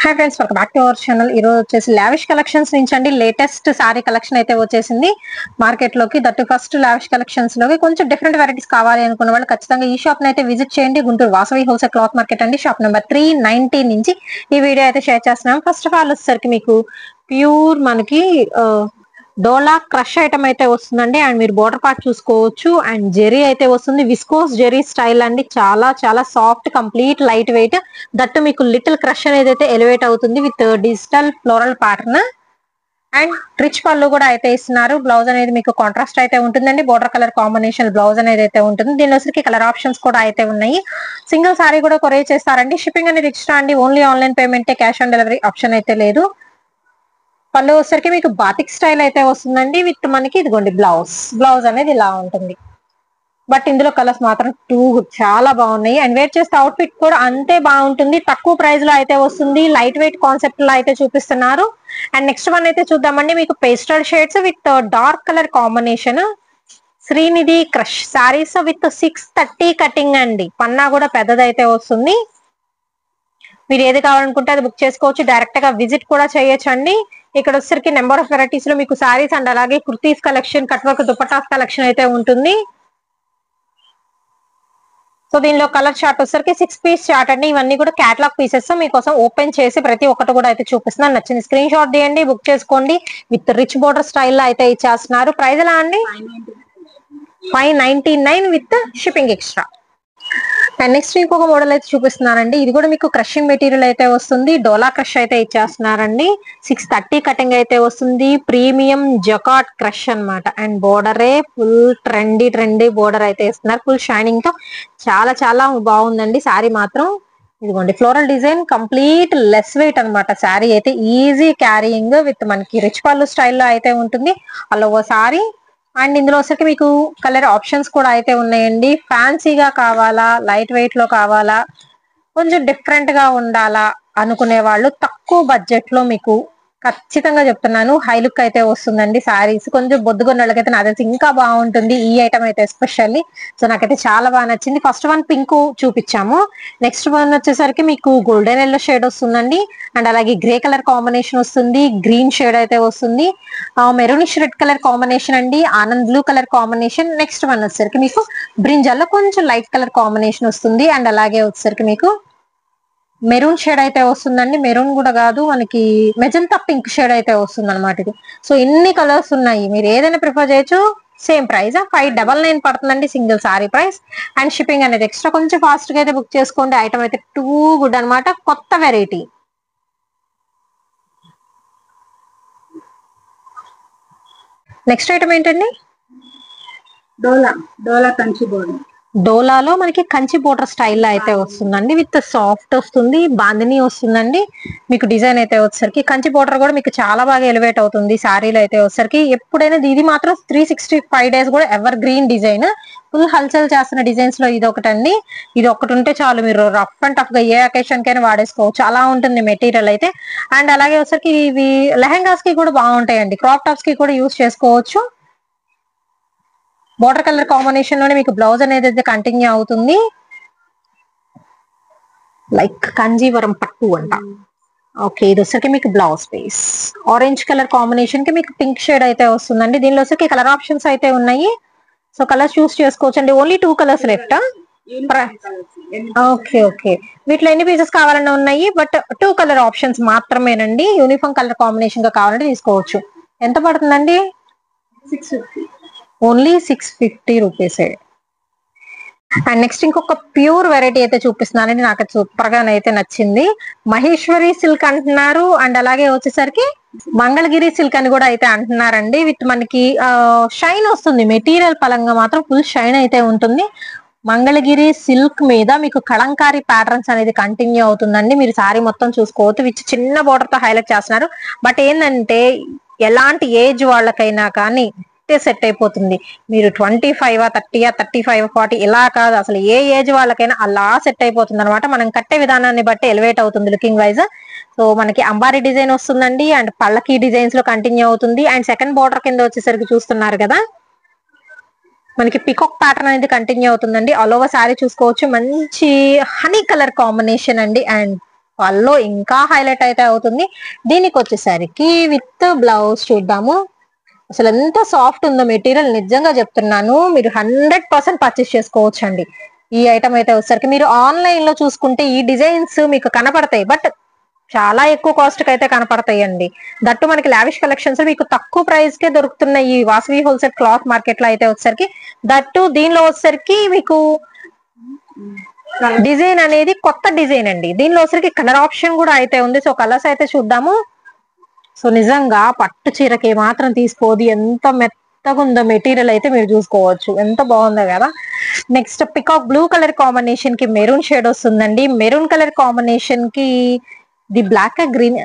Hi friends, welcome back to our channel. ఈ రోజు వచ్చేసి లావిష్ కలెక్షన్స్ నుంచి అండి లేటెస్ట్ సారీ కలెక్షన్ అయితే వచ్చేసింది మార్కెట్ లోకి. దట్ ఫస్ట్ లావిష్ కలెక్షన్స్ లోకి కొంచెం డిఫరెంట్ వెరైటీస్ కావాలి అనుకున్న వాళ్ళు ఖచ్చితంగా ఈ షాప్ అయితే విజిట్ చేయండి. Guntur Vasavi wholesale cloth market అండి, షాప్ నెంబర్ 390 నుంచి ఈ వీడియో అయితే షేర్ చేస్తున్నాం. ఫస్ట్ ఆఫ్ ఆల్ వచ్చేసరికి మీకు ప్యూర్ మనకి డోలా క్రష్ ఐటమ్ అయితే వస్తుందండి. అండ్ మీరు బోర్డర్ పార్ట్ చూసుకోవచ్చు. అండ్ జెరీ అయితే వస్తుంది, విస్కోస్ జెరీ స్టైల్ అండి. చాలా చాలా soft, complete light weight. That మీకు లిటిల్ క్రష్ అనేది అయితే ఎలివేట్ అవుతుంది with digital floral pattern. And rich పళ్ళు కూడా అయితే ఇస్తున్నారు. బ్లౌజ్ అనేది మీకు కాంట్రాస్ట్ అయితే ఉంటుందండి. బోర్డర్ కలర్ కాంబినేషన్ బ్లౌజ్ అనేది అయితే ఉంటుంది. దీనిలోసరికి కలర్ ఆప్షన్స్ కూడా అయితే ఉన్నాయి. సింగిల్ సారీ కూడా కొరియర్ చేస్తారండి. షిప్పింగ్ అనేది ఎక్స్ట్రా అండి. ఓన్లీ ఆన్లైన్ పేమెంటే, క్యాష్ ఆన్ డెలివరీ ఆప్షన్ అయితే లేదు. పళ్ళు వచ్చేసరికి మీకు బాతిక్ స్టైల్ అయితే వస్తుందండి విత్ మనకి ఇదిగోండి బ్లౌజ్ అనేది ఇలా ఉంటుంది. బట్ ఇందులో కలర్స్ మాత్రం చాలా బాగున్నాయి. అండ్ వేర్ చేస్తే అవుట్ ఫిట్ కూడా అంతే బాగుంటుంది. తక్కువ ప్రైస్ లో అయితే వస్తుంది. లైట్ వెయిట్ కాన్సెప్ట్ లో అయితే చూపిస్తున్నారు. అండ్ నెక్స్ట్ వన్ అయితే చూద్దామండి. మీకు pastel shades with dark colour combination Srinidhi crush saris with 630 cutting అండి. పన్నా కూడా పెద్దదైతే వస్తుంది. మీరు ఏది కావాలనుకుంటే అది బుక్ చేసుకోవచ్చు. డైరెక్ట్ గా విజిట్ కూడా చేయొచ్చు అండి. ఇక్కడ వచ్చేసరికి నెంబర్ ఆఫ్ వెరైటీస్ లో మీకు సారీస్ అండ్ అలాగే kurtis collection, cut work dupattas collection అయితే ఉంటుంది. సో దీనిలో కలర్ చార్ట్ వచ్చేసరికి 6 పీస్ చార్ట్ అండి. ఇవన్నీ కూడా క్యాటలాగ్ పీసెస్ మీకోసం ఓపెన్ చేసి ప్రతి ఒక్కటి కూడా అయితే చూపిస్తున్నాను. నచ్చిన స్క్రీన్ షాట్ తీయండి, బుక్ చేసుకోండి. విత్ రిచ్ బోర్డర్ స్టైల్ అయితే ఇచ్చేస్తున్నారు. ప్రైస్ ఎలా అండి? 599 with shipping extra. And next ఇంకొక మోడల్ అయితే చూపిస్తున్నారండి. ఇది కూడా మీకు క్రషింగ్ మెటీరియల్ అయితే వస్తుంది. డోలా క్రష్ అయితే ఇచ్చేస్తున్నారండి. 630 కటింగ్ అయితే వస్తుంది. ప్రీమియం జకాట్ క్రష్ అన్నమాట. అండ్ బోర్డరే ఫుల్ ట్రెండీ బోర్డర్ అయితే ఇస్తున్నారు. ఫుల్ షైనింగ్ తో చాలా చాలా బాగుందండి సారీ మాత్రం. ఇదిగోండి floral design, complete less weight అనమాట. శారీ అయితే ఈజీ క్యారీయింగ్ విత్ మనకి రిచ్ పళ్ళు స్టైల్లో అయితే ఉంటుంది. అలా ఓ సారీ. అండ్ ఇందులో వచ్చరికి మీకు కలర్ ఆప్షన్స్ కూడా అయితే ఉన్నాయండి. ఫ్యాన్సీగా కావాలా, లైట్ వెయిట్ లో కావాలా, కొంచెం డిఫరెంట్ గా ఉండాలా అనుకునే వాళ్ళు తక్కువ బడ్జెట్ లో మీకు ఖచ్చితంగా చెప్తున్నాను హై లుక్ అయితే వస్తుందండి. శారీస్ కొంచెం బొద్దుగొన్న వాళ్ళకైతే నా తెలిసి ఇంకా బాగుంటుంది ఈ ఐటమ్ అయితే ఎస్పెషల్లీ. సో నాకైతే చాలా బాగా నచ్చింది. ఫస్ట్ వన్ పింక్ చూపించాము. నెక్స్ట్ వన్ వచ్చేసరికి మీకు గోల్డెన్ ఎల్లో షేడ్ వస్తుందండి. అండ్ అలాగే గ్రే కలర్ కాంబినేషన్ వస్తుంది, గ్రీన్ షేడ్ అయితే వస్తుంది, మెరూనిష్ రెడ్ కలర్ కాంబినేషన్ అండి, Anand blue colour combination. Next one వచ్చేసరికి మీకు బ్రింజల్లో కొంచెం లైట్ కలర్ కాంబినేషన్ వస్తుంది. అండ్ అలాగే వచ్చేసరికి మీకు మెరూన్ షేడ్ అయితే వస్తుందండి. మెరూన్ కూడా కాదు, మనకి మెజంతా పింక్ షేడ్ అయితే వస్తుంది అనమాట ఇది. సో ఇన్ని కలర్స్ ఉన్నాయి, మీరు ఏదైనా ప్రిఫర్ చేయొచ్చు. సేమ్ ప్రైస్ 599 పడుతుందండి single sorry price. And shipping అనేది ఎక్స్ట్రా. కొంచెం ఫాస్ట్ గా అయితే బుక్ చేసుకోండి. ఐటమ్ అయితే టూ గుడ్ అనమాట. కొత్త వెరైటీ. నెక్స్ట్ ఐటమ్ ఏంటండి? డోలా కంచి బోర్డర్. డోలాలో మనకి కంచి బోర్డర్ స్టైల్లో అయితే వస్తుందండి. విత్ సాఫ్ట్ వస్తుంది, బాందిని వస్తుందండి. మీకు డిజైన్ అయితే వచ్చేసరికి కంచి బోర్డర్ కూడా మీకు చాలా బాగా ఎలివేట్ అవుతుంది శారీలో అయితే వచ్చేసరికి. ఎప్పుడైనా ఇది మాత్రం 365 డేస్ కూడా ఎవర్ గ్రీన్ డిజైన్. ఫుల్ హల్చల్ చేస్తున్న డిజైన్స్ లో ఇది ఒకటండి. ఇది ఒకటి ఉంటే చాలు, మీరు రఫ్ అండ్ టఫ్ గా ఏ అకేషన్ కైనా వాడేసుకోవచ్చు. అలా ఉంటుంది మెటీరియల్ అయితే. అండ్ అలాగే వచ్చేసరికి ఇవి లెహెంగాస్ కి కూడా బాగుంటాయండి. క్రాప్ టాప్స్ కి కూడా యూస్ చేసుకోవచ్చు. బోర్డర్ కలర్ కాంబినేషన్ లోనే మీకు బ్లౌజ్ అనేది అయితే కంటిన్యూ అవుతుంది. లైక్ కంజీవరం పట్టు అంట. ఓకే, ఇది వచ్చరికి మీకు blouse piece orange colour combination కి మీకు పింక్ షేడ్ అయితే వస్తుందండి. దీనిలో వచ్చరికి కలర్ ఆప్షన్స్ అయితే ఉన్నాయి. సో కలర్స్ చూస్ చేసుకోవచ్చు అండి. Only 2 colours left. ఓకే, వీటిలో ఎన్ని పీసెస్ కావాలన్నా ఉన్నాయి. బట్ 2 కలర్ ఆప్షన్స్ మాత్రమేనండి. యూనిఫామ్ కలర్ కాంబినేషన్ గా కావాలంటే తీసుకోవచ్చు. ఎంత పడుతుందండి? 650. ఓన్లీ 650 రూపీసే. అండ్ నెక్స్ట్ ఇంకొక ప్యూర్ వెరైటీ అయితే చూపిస్తున్నానండి. నాకు సూపర్ గా అయితే నచ్చింది. మహేశ్వరి సిల్క్ అంటున్నారు. అండ్ అలాగే వచ్చేసరికి మంగళగిరి సిల్క్ అని కూడా అయితే అంటున్నారండి. విత్ మనకి షైన్ వస్తుంది. మెటీరియల్ పరంగా మాత్రం ఫుల్ షైన్ అయితే ఉంటుంది. మంగళగిరి సిల్క్ మీద మీకు కలంకారీ ప్యాటర్న్స్ అనేది కంటిన్యూ అవుతుందండి. మీరు సారీ మొత్తం చూసుకోవచ్చు. విత్ చిన్న బోర్డర్ తో హైలైట్ చేస్తున్నారు. బట్ ఏంటంటే ఎలాంటి ఏజ్ వాళ్ళకైనా కానీ సెట్ అయిపోతుంది. మీరు 25, 30, 35, 40 ఇలా కాదు, అసలు ఏ ఏజ్ వాళ్ళకైనా అలా సెట్ అయిపోతుంది అనమాట. మనం కట్టే విధానాన్ని బట్టి ఎలివేట్ అవుతుంది లుకింగ్ వైజ్. సో మనకి అంబారీ డిజైన్ వస్తుందండి. అండ్ పళ్ళకి డిజైన్స్ లో కంటిన్యూ అవుతుంది. అండ్ సెకండ్ బోర్డర్ కింద వచ్చేసరికి చూస్తున్నారు కదా, మనకి పికాక్ ప్యాటర్న్ అనేది కంటిన్యూ అవుతుందండి. ఆల్ ఓవర్ సారీ చూసుకోవచ్చు. మంచి హనీ కలర్ కాంబినేషన్ అండి. అండ్ పల్లో ఇంకా హైలైట్ అయితే అవుతుంది. దీనికి వచ్చేసరికి విత్ బ్లౌజ్ చూద్దాము. అసలు ఎంత సాఫ్ట్ ఉందో మెటీరియల్, నిజంగా చెప్తున్నాను. మీరు 100% పర్చేస్ చేసుకోవచ్చు అండి. ఈ ఐటమ్ అయితే వచ్చేసరికి మీరు ఆన్లైన్ లో చూసుకుంటే ఈ డిజైన్స్ మీకు కనపడతాయి, బట్ చాలా ఎక్కువ కాస్ట్ కి అయితే కనపడతాయి అండి. దట్టు మనకి లావిష్ కలెక్షన్స్ మీకు తక్కువ ప్రైస్ కే దొరుకుతున్న ఈ వాసవి హోల్సేల్ క్లాత్ మార్కెట్ లో అయితే వచ్చేసరికి, దట్టు దీనిలో వచ్చేసరికి మీకు డిజైన్ అనేది కొత్త డిజైన్ అండి. దీనిలో వచ్చరికి కలర్ ఆప్షన్ కూడా అయితే ఉంది. సో కలర్స్ అయితే చూద్దాము. సో నిజంగా పట్టు చీరకి మాత్రం తీసుకోదు, ఎంత మెత్తగా ఉందో మెటీరియల్ అయితే మీరు చూసుకోవచ్చు. ఎంత బాగుందో కదా. Next peacock blue colour combination కి మెరూన్ షేడ్ వస్తుందండి. మెరూన్ కలర్ కాంబినేషన్ కి the black green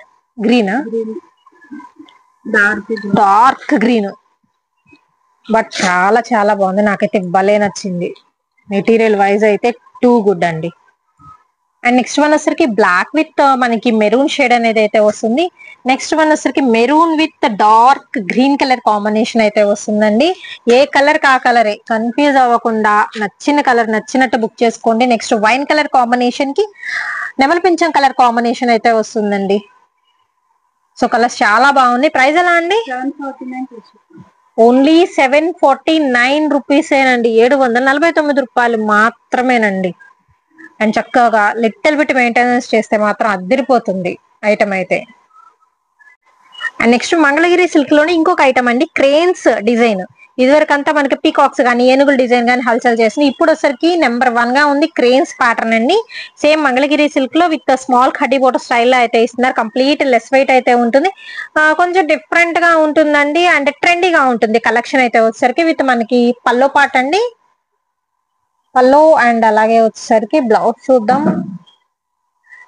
dark green, but చాలా చాలా బాగుంది. నాకైతే భలే నచ్చింది. మెటీరియల్ వైజ్ అయితే టూ గుడ్ అండి. అండ్ నెక్స్ట్ వన్ వచ్చరికి బ్లాక్ విత్ మనకి మెరూన్ షేడ్ అనేది అయితే వస్తుంది. నెక్స్ట్ వన్ వచ్చరికి maroon with dark green colour combination అయితే వస్తుందండి. ఏ కలర్ కా కలరే, కన్ఫ్యూజ్ అవ్వకుండా నచ్చిన కలర్ నచ్చినట్టు బుక్ చేసుకోండి. నెక్స్ట్ వైన్ కలర్ కాంబినేషన్ కి నెమలి పింఛం కలర్ కాంబినేషన్ అయితే వస్తుందండి. సో కలర్స్ చాలా బాగుంది. ప్రైస్ ఎలా అండి? ఓన్లీ 749 రూపీసేనండి. 749 రూపాయలు మాత్రమేనండి. అండ్ చక్కగా లిటిల్ బిట్ మెయింటెనెన్స్ చేస్తే మాత్రం అద్దరిపోతుంది ఐటమ్ అయితే. అండ్ నెక్స్ట్ మంగళగిరి సిల్క్ లోనే ఇంకొక ఐటమ్ అండి, క్రేన్స్ డిజైన్. ఇదివరకంతా మనకి పీకాక్స్ కానీ ఏనుగుల డిజైన్ కానీ హల్చల్ చేసింది. ఇప్పుడు వచ్చరికి నెంబర్ 1 గా ఉంది క్రేన్స్ ప్యాటర్న్ అండి. సేమ్ మంగళగిరి సిల్క్ లో విత్ స్మాల్ కడ్డీ బోటర్ స్టైల్లో అయితే ఇస్తున్నారు. కంప్లీట్ లెస్ వెయిట్ అయితే ఉంటుంది. కొంచెం డిఫరెంట్ గా ఉంటుందండి. అండ్ ట్రెండీగా ఉంటుంది కలెక్షన్ అయితే వచ్చేసరికి. విత్ మనకి పల్లో పార్ట్ అండి, పల్లో. అండ్ అలాగే వచ్చేసరికి బ్లౌజ్ చూద్దాం.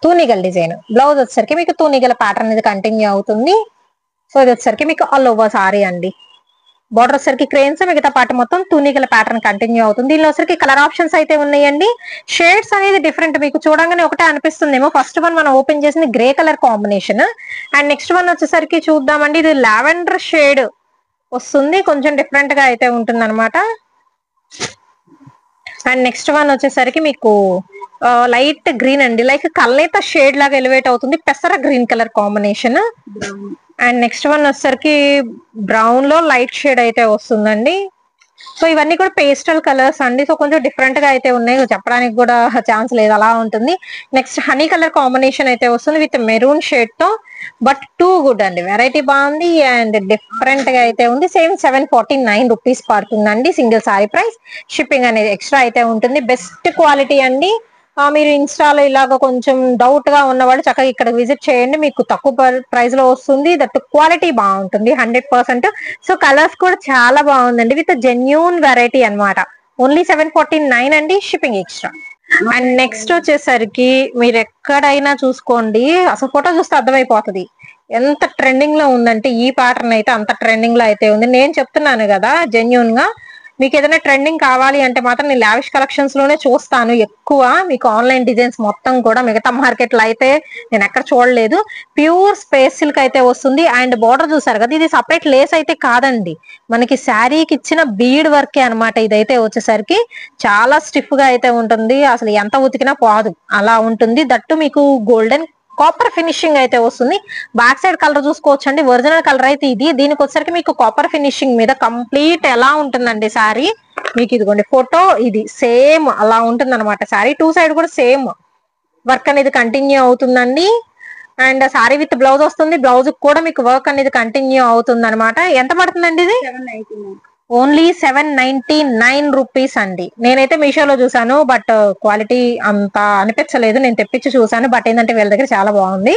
తూనిగల్ డిజైన్ బ్లౌజ్ వచ్చేసరికి మీకు తూనిగల ప్యాటర్న్ అనేది కంటిన్యూ అవుతుంది. సో ఇది వచ్చేసరికి మీకు ఆల్ ఓవర్ సారీ అండి. బార్డర్ వచ్చరికి క్రేన్స్, మిగతా పార్ట్ మొత్తం తూనిగల ప్యాటర్న్ కంటిన్యూ అవుతుంది. దీనిలో వచ్చరికి కలర్ ఆప్షన్స్ అయితే ఉన్నాయండి. షేడ్స్ అనేది డిఫరెంట్, మీకు చూడంగానే ఒకటే అనిపిస్తుందేమో. ఫస్ట్ వన్ మనం ఓపెన్ చేసింది grey colour combination. And next one వచ్చేసరికి చూద్దామండి, ఇది లావెండర్ షేడ్ వస్తుంది. కొంచెం డిఫరెంట్ గా అయితే ఉంటుంది అనమాట. అండ్ నెక్స్ట్ వన్ వచ్చేసరికి మీకు లైట్ గ్రీన్ అండి, లైక్ కల్నేత షేడ్ లాగా ఎలివేట్ అవుతుంది. పెసర green colour combination. And next one వచ్చేసరికి బ్రౌన్ లో లైట్ షేడ్ అయితే వస్తుందండి. సో ఇవన్నీ కూడా పేస్టల్ కలర్స్ అండి. సో కొంచెం డిఫరెంట్ గా అయితే ఉన్నాయి, చెప్పడానికి కూడా ఛాన్స్ లేదు, అలా ఉంటుంది. నెక్స్ట్ హనీ కలర్ కాంబినేషన్ అయితే వస్తుంది విత్ మెరూన్ షేడ్ తో. బట్ టూ గుడ్ అండి, వెరైటీ బాగుంది అండ్ డిఫరెంట్ గా అయితే ఉంది. సేమ్ 749 రూపీస్ పడుతుందండి సింగిల్ సారీ ప్రైస్. షిప్పింగ్ అనేది ఎక్స్ట్రా అయితే ఉంటుంది. బెస్ట్ క్వాలిటీ అండి. మీరు ఇన్స్టాలో ఇలాగ కొంచెం డౌట్ గా ఉన్నవాళ్ళు చక్కగా ఇక్కడ విజిట్ చేయండి, మీకు తక్కువ ప్రైస్ లో వస్తుంది. దట్ క్వాలిటీ బాగుంటుంది 100%. సో కలర్స్ కూడా చాలా బాగుందండి, విత్ జెన్యూన్ వెరైటీ అన్నమాట. ఓన్లీ 749 అండి, షిప్పింగ్ ఎక్స్ట్రా. అండ్ నెక్స్ట్ వచ్చేసరికి మీరు ఎక్కడైనా చూసుకోండి, అసలు ఫోటో చూస్తే అర్థమైపోతుంది ఎంత ట్రెండింగ్ లో ఉందంటే. ఈ ప్యాటర్న్ అయితే అంత ట్రెండింగ్ లో అయితే ఉంది. నేను చెప్తున్నాను కదా జెన్యూన్ గా. మీకు ఏదైనా ట్రెండింగ్ కావాలి అంటే మాత్రం నేను లావిష్ కలెక్షన్స్ లోనే చూస్తాను ఎక్కువ. మీకు ఆన్లైన్ డిజైన్స్ మొత్తం కూడా మిగతా మార్కెట్ లో అయితే నేను ఎక్కడ చూడలేదు. ప్యూర్ స్పేస్ సిల్క్ అయితే వస్తుంది. అండ్ బార్డర్ చూసారు కదా, ఇది సపరేట్ లేస్ అయితే కాదండి, మనకి శారీకి ఇచ్చిన బీడ్ వర్కే అనమాట. ఇదైతే వచ్చేసరికి చాలా స్టిఫ్ గా అయితే ఉంటుంది, అసలు ఎంత ఉతికినా పోదు అలా ఉంటుంది. దట్టు మీకు గోల్డెన్ కాపర్ ఫినిషింగ్ అయితే వస్తుంది. బ్యాక్ సైడ్ కలర్ చూసుకోవచ్చు అండి, ఒరిజినల్ కలర్ అయితే ఇది. దీనికి వచ్చరికి మీకు కాపర్ ఫినిషింగ్ మీద కంప్లీట్ ఎలా ఉంటుందండి శారీ, మీకు ఇదిగోండి ఫోటో, ఇది సేమ్ అలా ఉంటుంది అనమాట. శారీ టూ సైడ్ కూడా సేమ్ వర్క్ అనేది కంటిన్యూ అవుతుందండి. అండ్ శారీ విత్ బ్లౌజ్ వస్తుంది, బ్లౌజ్ కూడా మీకు వర్క్ అనేది కంటిన్యూ అవుతుంది అనమాట. ఎంత పడుతుందండి ఇది? ఓన్లీ 799 రూపీస్ అండి. నేనైతే మీషోలో చూసాను, బట్ క్వాలిటీ అంత అనిపించలేదు, నేను తెప్పించి చూసాను. బట్ ఏంటంటే వీళ్ళ దగ్గర చాలా బాగుంది.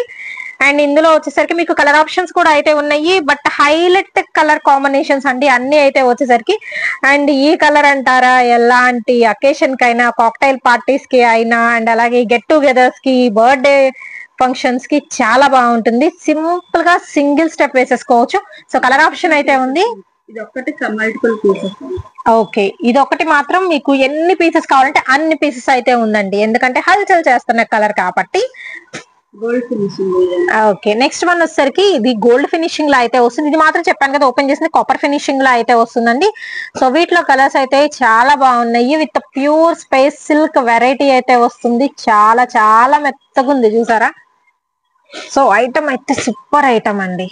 అండ్ ఇందులో వచ్చేసరికి మీకు కలర్ ఆప్షన్స్ కూడా అయితే ఉన్నాయి, బట్ హైలైట్ కలర్ కాంబినేషన్స్ అండి అన్ని అయితే వచ్చేసరికి. అండ్ ఈ కలర్ అంటారా, ఎలాంటి అకేషన్ కి అయినా, కాక్టైల్ పార్టీస్ కి అయినా, అండ్ అలాగే గెట్ టుగెదర్స్ కి, బర్త్డే ఫంక్షన్స్ కి చాలా బాగుంటుంది. సింపుల్ గా సింగిల్ స్టెప్ వేసేసుకోవచ్చు. సో కలర్ ఆప్షన్ అయితే ఉంది. ఇది ఒక్కటి మల్టిపుల్ పీసెస్. ఓకే, ఇది ఒకటి మాత్రం మీకు ఎన్ని పీసెస్ కావాలంటే అన్ని పీసెస్ అయితే ఉందండి, ఎందుకంటే హల్చల్ చేస్తున్న కలర్ కాబట్టి. Gold finishing. Okay, next one వచ్చేసరికి ఇది గోల్డ్ ఫినిషింగ్ లో అయితే వస్తుంది. ఇది మాత్రం చెప్పాను కదా, ఓపెన్ చేసింది కాపర్ ఫినిషింగ్ లో అయితే వస్తుందండి. సో వీటిలో కలర్స్ అయితే చాలా బాగున్నాయి. With pure space silk variety అయితే వస్తుంది. చాలా చాలా మెత్తగా ఉంది చూసారా, సో ఐటమ్ అయితే సూపర్ ఐటమ్ అండి.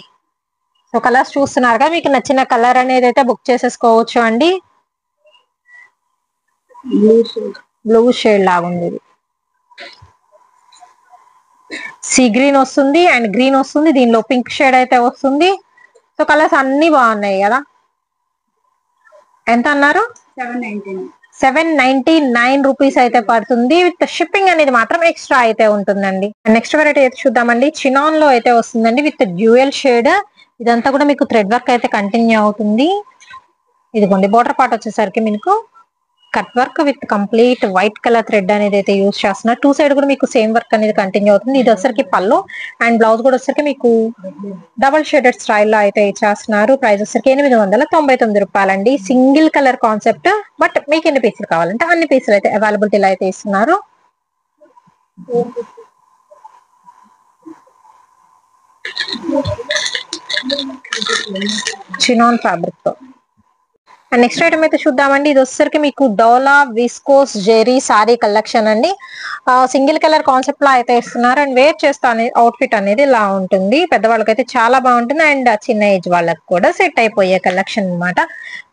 సో కలర్స్ చూస్తున్నారుగా, మీకు నచ్చిన కలర్ అనేది అయితే బుక్ చేసేసుకోవచ్చు అండి. బ్లూ షేడ్ లాగుంది ఇది. సీ గ్రీన్ వస్తుంది అండ్ గ్రీన్ వస్తుంది, దీనిలో పింక్ షేడ్ అయితే వస్తుంది. సో కలర్స్ అన్ని బాగున్నాయి కదా. ఎంత అన్నారు? 799 రూపీస్ అయితే పడుతుంది. విత్ షిప్పింగ్ అనేది మాత్రం ఎక్స్ట్రా అయితే ఉంటుందండి. నెక్స్ట్ వెరైటీ అయితే చూద్దామండి. చినాన్ లో అయితే వస్తుందండి విత్ డ్యూయల్ షేడ్. ఇదంతా కూడా మీకు థ్రెడ్ వర్క్ అయితే కంటిన్యూ అవుతుంది. ఇదిగోండి బోర్డర్ పార్ట్ వచ్చేసరికి మీకు cut work with complete white colour thread అనేది అయితే యూజ్ చేస్తున్నారు. టూ సైడ్ కూడా మీకు సేమ్ వర్క్ అనేది కంటిన్యూ అవుతుంది. ఇది వచ్చరికి పళ్ళు అండ్ బ్లౌజ్ కూడా వచ్చరికి మీకు డబల్ షేడెడ్ స్టైల్లో అయితే ఇచ్చేస్తున్నారు. ప్రైస్ వచ్చరికి 899 రూపాయలండి. సింగిల్ కలర్ కాన్సెప్ట్, బట్ మీకు ఎన్ని పీసులు కావాలంటే అన్ని పీసులు అయితే అవైలబిలిటీలో అయితే ఇస్తున్నారు. చినాన్ ఫ్యాబ్రిక్ తో. అండ్ నెక్స్ట్ ఐటమ్ అయితే చూద్దామండి. ఇది వచ్చేసరికి మీకు డోలా విస్కోస్ జెరీ సారీ కలెక్షన్ అండి. సింగిల్ కలర్ కాన్సెప్ట్ లో అయితే ఇస్తున్నారు. అండ్ వేర్ చేస్తా అవుట్ఫిట్ అనేది ఇలా ఉంటుంది. పెద్దవాళ్ళకి అయితే చాలా బాగుంటుంది అండ్ చిన్న ఏజ్ వాళ్ళకి కూడా సెట్ అయిపోయే కలెక్షన్ అన్నమాట.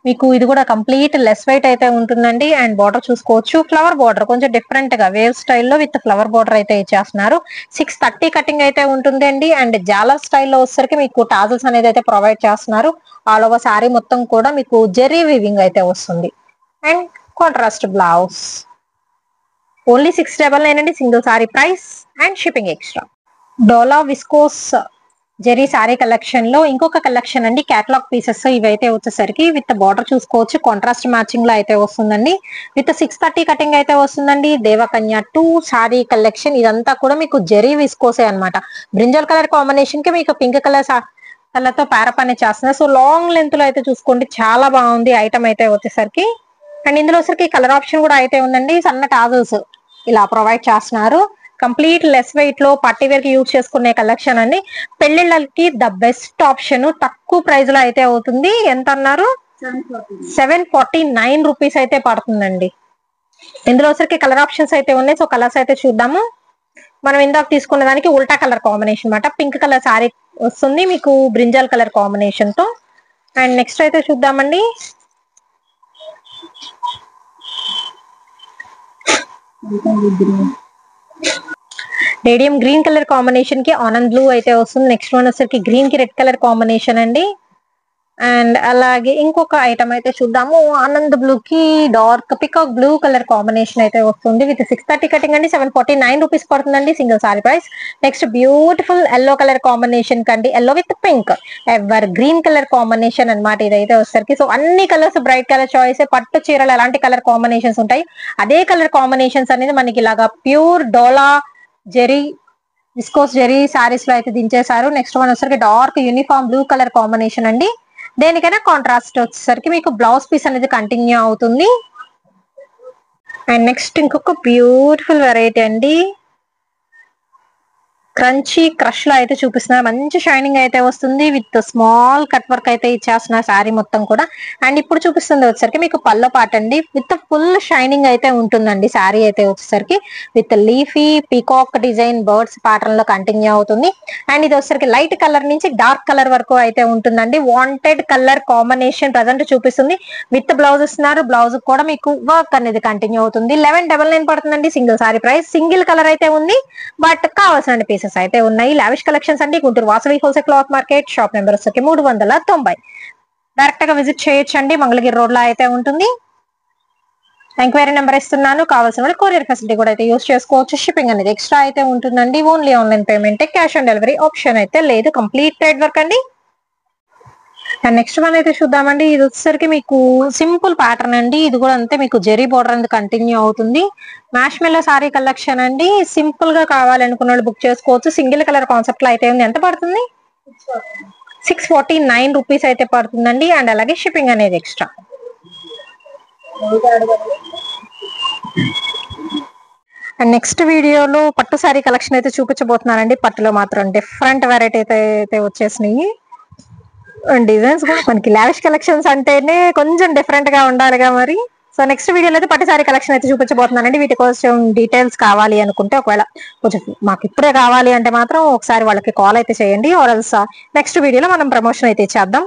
మీకు ఇది కూడా కంప్లీట్ లెస్ వెయిట్ అయితే ఉంటుందండి. అండ్ బార్డర్ చూసుకోవచ్చు, ఫ్లవర్ బార్డర్ కొంచెం డిఫరెంట్ గా వేవ్ స్టైల్లో విత్ ఫ్లవర్ బార్డర్ అయితే ఇచ్చేస్తున్నారు. 630 కటింగ్ అయితే ఉంటుంది అండి. అండ్ జాలా స్టైల్లో వచ్చేసరికి మీకు టాజల్స్ అనేది అయితే ప్రొవైడ్ చేస్తున్నారు. ఆల్ ఓవర్ సారీ మొత్తం కూడా మీకు జెరీ వీవింగ్ అయితే వస్తుంది. And contrast blouse. ఓన్లీ 699 అండి single sorry price and shipping extra. డోలా విస్కోస్ జెరీ సారీ కలెక్షన్ లో ఇంకొక కలెక్షన్ అండి, క్యాటలాగ్ పీసెస్ ఇవైతే వచ్చేసరికి విత్ బార్డర్ చూసుకోవచ్చు, కాంట్రాస్ట్ మ్యాచింగ్ లో అయితే వస్తుందండి. విత్ 630 కటింగ్ అయితే వస్తుందండి. దేవకన్య 2 సారీ కలెక్షన్. ఇదంతా కూడా మీకు జెరీ విస్కోసే అనమాట. బ్రింజల్ కలర్ కాంబినేషన్ కి మీకు పింక్ కలర్ కలర్ తో ప్యారప్ అనేది చేస్తున్నారు. సో లాంగ్ లెంత్ లో అయితే చూసుకోండి, చాలా బాగుంది ఐటమ్ అయితే వచ్చేసరికి. అండ్ ఇందులో వచ్చరికి కలర్ ఆప్షన్ కూడా అయితే ఉందండి. సన్న టాజల్స్ ఇలా ప్రొవైడ్ చేస్తున్నారు. కంప్లీట్ లెస్ వెయిట్ లో పార్టీ వేర్ కి యూజ్ చేసుకునే కలెక్షన్ అండి. పెళ్లిళ్ళకి ద బెస్ట్ ఆప్షన్. తక్కువ ప్రైస్ లో అయితే అవుతుంది. ఎంత అన్నారు? 749 రూపీస్ అయితే పడుతుందండి. ఇందులో వచ్చరికి కలర్ ఆప్షన్స్ అయితే ఉన్నాయి. సో కలర్స్ అయితే చూద్దాము. మనం ఇందాక తీసుకున్న దానికి ఉల్టా కలర్ కాంబినేషన్ అనమాట. పింక్ కలర్ సారీ వస్తుంది మీకు బ్రింజాల్ కలర్ కాంబినేషన్ తో. అండ్ నెక్స్ట్ అయితే చూద్దామండి. రేడియం గ్రీన్ కలర్ కాంబినేషన్ కి ఆనంద్ బ్లూ అయితే వస్తుంది. నెక్స్ట్ వన్ వచ్చరికి గ్రీన్ కి రెడ్ కలర్ కాంబినేషన్ అండి. అండ్ అలాగే ఇంకొక ఐటమ్ అయితే చూద్దాము. ఆనంద్ బ్లూ కి dark peacock blue colour combination అయితే వస్తుంది. విత్ 630 కటింగ్ అండి. 749 రూపీస్ పడుతుందండి single sorry price. Next beautiful yellow colour combination కండి, yellow with pink evergreen colour combination అనమాట ఇదైతే వచ్చేసరికి. సో అన్ని కలర్స్ బ్రైట్ కలర్ చాయిస్. పట్టు చీరలు ఎలాంటి కలర్ కాంబినేషన్స్ ఉంటాయి అదే కలర్ కాంబినేషన్స్ అనేది మనకి ఇలాగా ప్యూర్ డోలా జెరీ విస్కోస్ జెరీ సారీస్ లో అయితే దించేశారు. నెక్స్ట్ వన్ వచ్చేసరికి dark uniform blue colour combination అండి. దేనికైనా కాంట్రాస్ట్ వచ్చేసరికి మీకు బ్లౌజ్ పీస్ అనేది కంటిన్యూ అవుతుంది. అండ్ నెక్స్ట్ ఇంకొక బ్యూటిఫుల్ వెరైటీ అండి, క్రంచీ క్రష్ లో అయితే చూపిస్తున్నారు. మంచి షైనింగ్ అయితే వస్తుంది. విత్ స్మాల్ కట్ వర్క్ అయితే ఇచ్చేస్తున్నారు శారీ మొత్తం కూడా. అండ్ ఇప్పుడు చూపిస్తుంది వచ్చేసరికి మీకు పల్లో పాట అండి. విత్ ఫుల్ షైనింగ్ అయితే ఉంటుందండి శారీ అయితే వచ్చేసరికి. With leafy peacock design birds pattern లో కంటిన్యూ అవుతుంది. అండ్ ఇది వచ్చేసరికి లైట్ కలర్ నుంచి డార్క్ కలర్ వరకు అయితే ఉంటుందండి. వాంటెడ్ కలర్ కాంబినేషన్ ప్రజెంట్ చూపిస్తుంది. విత్ బ్లౌజ్ ఇస్తున్నారు. బ్లౌజ్ కూడా మీకు వర్క్ అనేది కంటిన్యూ అవుతుంది. 1199 పడుతుందండి single sorry price. Single colour అయితే ఉంది, బట్ కావాల్సిన పీసెస్ అయితే ఉన్నాయి. లావిష్ కలెక్షన్స్ అండి, Guntur Vasavi wholesale cloth market, shop number వచ్చి 390. డైరెక్ట్ గా విజిట్ చేయొచ్చండి. మంగళగిరి రోడ్ లో అయితే ఉంటుంది. ఎంక్వైరీ నెంబర్ ఇస్తున్నాను, కావాల్సిన వాళ్ళు కొరియర్ ఫెసిలిటీ కూడా అయితే యూస్ చేసుకోవచ్చు. షిప్పింగ్ అనేది ఎక్స్ట్రా అయితే ఉంటుందండి. Only online payment, cash on delivery option అయితే లేదు. కంప్లీట్ ట్రేడ్ వర్క్ అండి. అండ్ నెక్స్ట్ వన్ అయితే చూద్దామండి. ఇది వచ్చేసరికి మీకు సింపుల్ ప్యాటర్న్ అండి. ఇది కూడా అంతే మీకు జెరీ బోర్డర్ అనేది కంటిన్యూ అవుతుంది. మ్యాష్ మెల్లో సారీ కలెక్షన్ అండి. సింపుల్ గా కావాలనుకున్న వాళ్ళు బుక్ చేసుకోవచ్చు. సింగిల్ కలర్ కాన్సెప్ట్ లో అయితే ఉంది. ఎంత పడుతుంది? 649 రూపీస్ అయితే పడుతుందండి. అండ్ అలాగే షిప్పింగ్ అనేది ఎక్స్ట్రా. అండ్ నెక్స్ట్ వీడియోలో పట్టు సారీ కలెక్షన్ అయితే చూపించబోతున్నానండి. పట్టులో మాత్రం డిఫరెంట్ వెరైటీ అయితే వచ్చేసినాయి. డిజైన్స్ కూడా మనకి లావిష్ కలెక్షన్స్ అంటేనే కొంచెం డిఫరెంట్ గా ఉండాలిగా మరి. సో నెక్స్ట్ వీడియోలో అయితే పట్టు సారీ కలెక్షన్ అయితే చూపించబోతున్నానండి. వీటి కోసం డీటెయిల్స్ కావాలి అనుకుంటే ఒకవేళ కొంచెం మాకు ఇప్పుడే కావాలి అంటే మాత్రం ఒకసారి వాళ్ళకి కాల్ అయితే చేయండి. ఆర్ ఎల్స్ నెక్స్ట్ వీడియోలో మనం ప్రమోషన్ అయితే చేద్దాం.